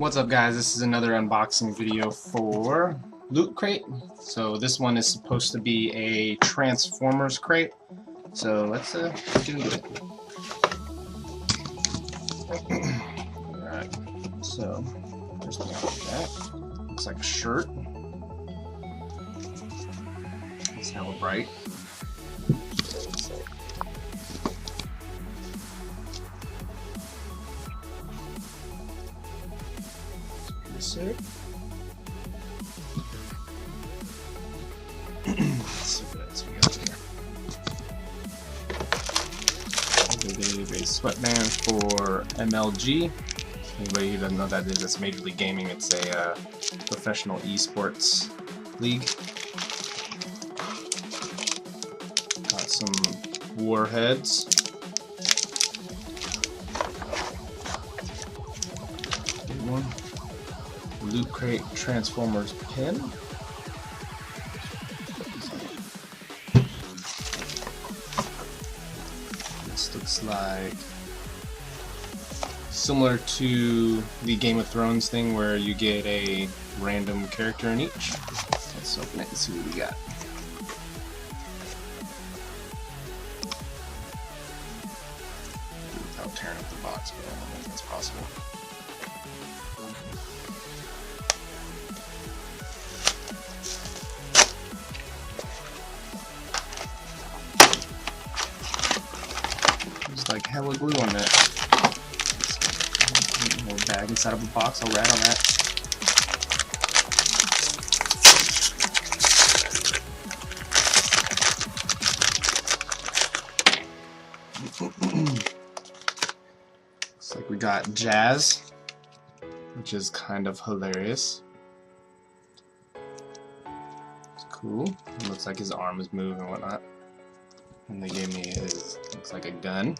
What's up, guys? This is another unboxing video for LootCrate. So this one is supposed to be a Transformers crate. So let's get into it. Alright, so first thing out of that, looks like a shirt. It's hella bright. Sick. Let's see what else we got here. A sweatband for MLG. Anybody who doesn't know what that is, it's Major League Gaming. It's a professional esports league. Got some warheads. Big one. LootCrate Transformers pin. This looks like similar to the Game of Thrones thing where you get a random character in each. Let's open it and see what we got. Without tearing up the box, but I don't think that's possible. There's like hella glue on that. A little bag inside of a box, I'll rat on that. Looks like we got Jazz, which is kind of hilarious. It's cool. It looks like his arm is moving and whatnot. And they gave me his, looks like a gun.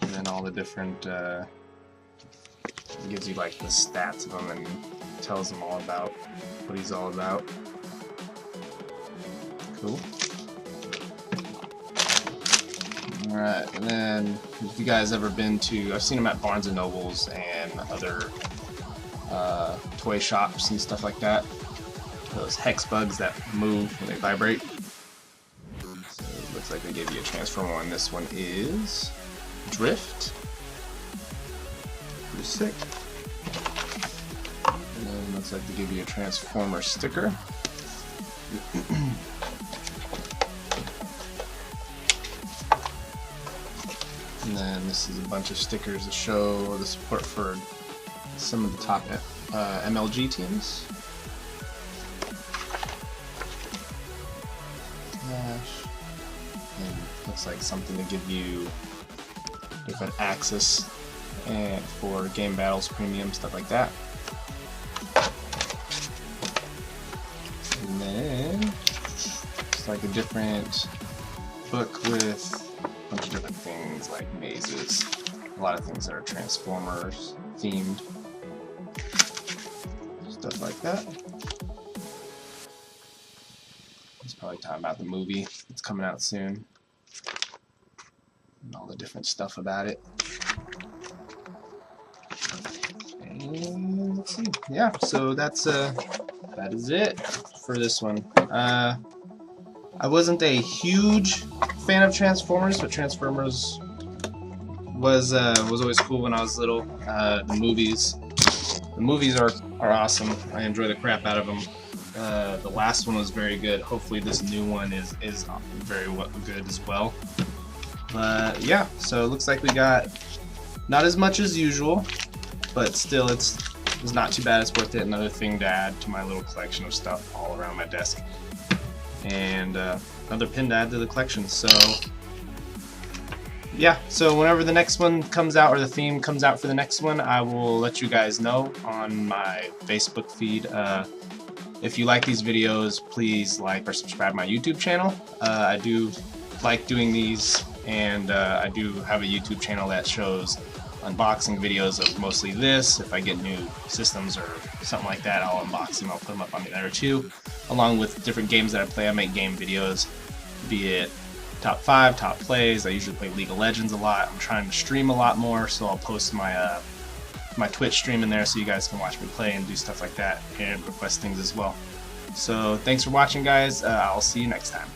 And then all the different, it gives you like the stats of him and tells him all about what he's all about. Cool. Alright, and then if you guys ever been to, I've seen him at Barnes & Nobles and other toy shops and stuff like that. Those hex bugs that move when they vibrate. Looks like they gave you a Transformer one. This one is Drift. Pretty sick. And then looks like they give you a Transformer sticker. And then this is a bunch of stickers to show the support for some of the top MLG teams. And looks like something to give you different access and for game battles, premium, stuff like that. And then it's like a different book with a bunch of different things like mazes, a lot of things that are Transformers themed, stuff like that. It's probably talking about the movie that's coming out soon and all the different stuff about it. And let's see. Yeah, so that's that is it for this one. I wasn't a huge fan of Transformers, but Transformers was always cool when I was little. The movies are awesome. I enjoy the crap out of them. The last one was very good. Hopefully this new one is very good as well. But yeah, so it looks like we got not as much as usual, but still it's not too bad. It's worth it. Another thing to add to my little collection of stuff all around my desk. And another pin to add to the collection. So yeah, so whenever the next one comes out or the theme comes out for the next one, I will let you guys know on my Facebook feed. If you like these videos, please like or subscribe to my YouTube channel. I do like doing these, and I do have a YouTube channel that shows unboxing videos of mostly this. If I get new systems or something like that, I'll unbox them. I'll put them up on there too, along with different games that I play. I make game videos, be it top 5, top plays. I usually play League of Legends a lot. I'm trying to stream a lot more, so I'll post my my Twitch stream in there so you guys can watch me play and do stuff like that and request things as well. So thanks for watching, guys. I'll see you next time.